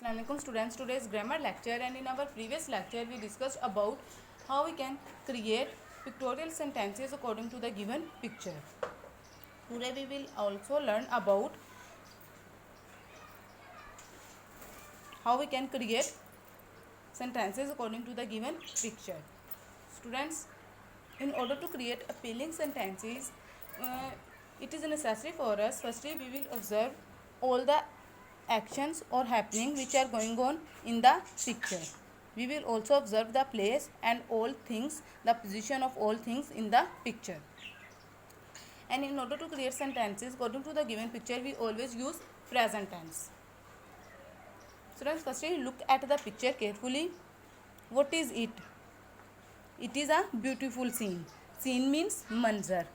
Assalamualaikum students, today's grammar lecture, and in our previous lecture we discussed about how we can create pictorial sentences according to the given picture. Today we will also learn about how we can create sentences according to the given picture. Students, in order to create appealing sentences, it is necessary for us, firstly we will observe all the actions or happening which are going on in the picture. We will also observe the place and all things, the position of all things in the picture. And in order to create sentences according to the given picture, we always use present tense. Students, firstly look at the picture carefully. What is it? It is a beautiful scene. Scene means manzar.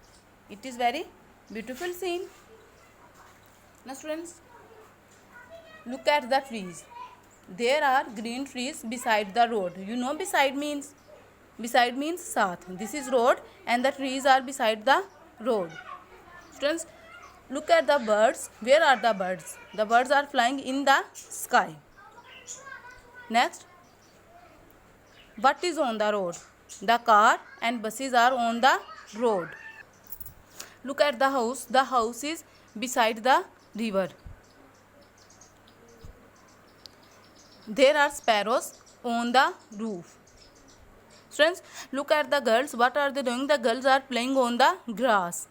It is very beautiful scene. Now students, look at the trees. There are green trees beside the road. You know beside means saath. This is road and the trees are beside the road. Students, look at the birds. Where are the birds? The birds are flying in the sky. Next, what is on the road? The car and buses are on the road. Look at the house. The house is beside the river. There are sparrows on the roof. Friends, look at the girls. What are they doing? The girls are playing on the grass.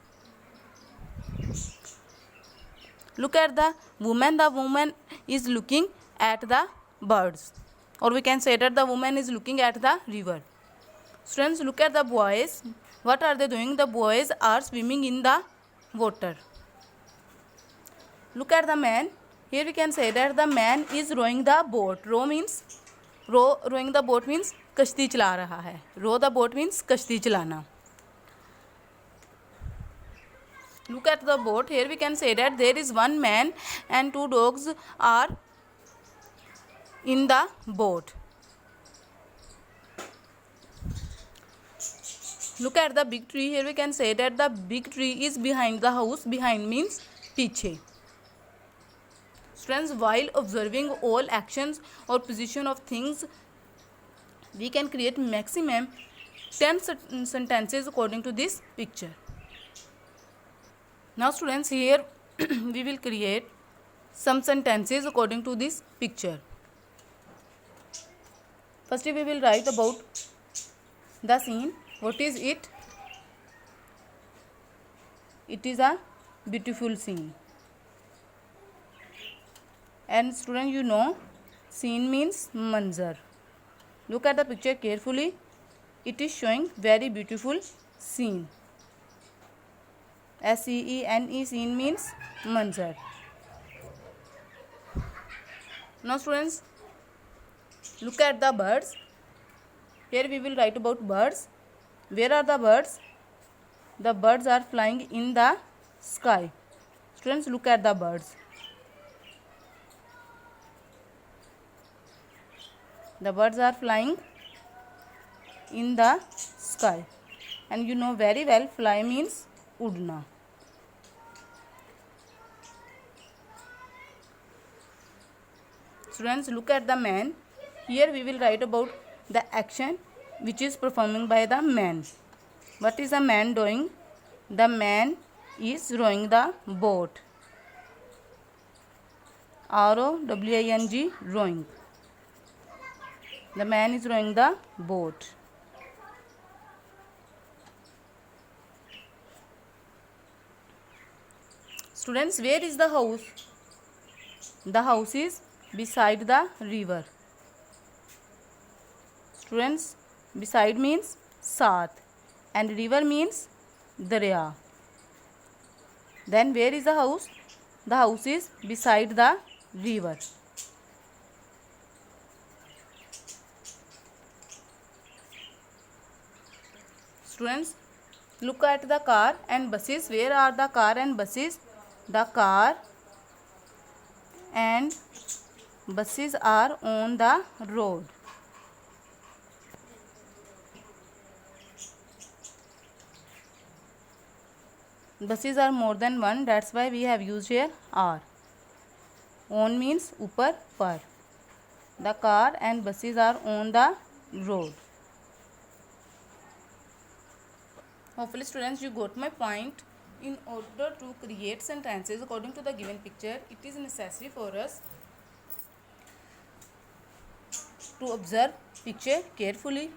Look at the woman. The woman is looking at the birds. Or we can say that the woman is looking at the river. Friends, look at the boys. What are they doing? The boys are swimming in the water. Look at the man. Here we can say that the man is rowing the boat. Rowing the boat means कश्ती चला रहा है. Row the boat means कश्ती चलाना. Look at the boat. Here we can say that there is one man and two dogs are in the boat. Look at the big tree. Here we can say that the big tree is behind the house. Behind means पीछे. Friends, while observing all actions or position of things, we can create maximum 10 sentences according to this picture. Now students, here we will create some sentences according to this picture. Firstly, we will write about the scene. What is it? It is a beautiful scene. And student, you know, scene means manzar. Look at the picture carefully. It is showing very beautiful scene. SCENE, scene means manzar. Now students, look at the birds. Here we will write about birds. Where are the birds? The birds are flying in the sky. Students, look at the birds. The birds are flying in the sky. And you know very well, fly means udna. Students, look at the man. Here we will write about the action which is performing by the man. What is the man doing? The man is rowing the boat. ROWING, rowing. The man is rowing the boat. Students, where is the house? The house is beside the river. Students, beside means saath and river means darya. Then where is the house? The house is beside the river. Students, look at the car and buses. Where are the car and buses? The car and buses are on the road. Buses are more than one, that's why we have used here are. On means ऊपर पर. The car and buses are on the road. Hopefully students you got my point. In order to create sentences according to the given picture, it is necessary for us to observe picture carefully,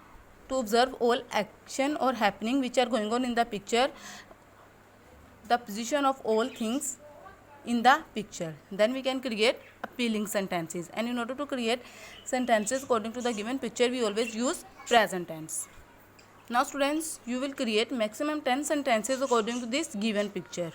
to observe all action or happening which are going on in the picture, the position of all things in the picture. Then we can create appealing sentences. And in order to create sentences according to the given picture, we always use present tense. Now students, you will create maximum 10 sentences according to this given picture.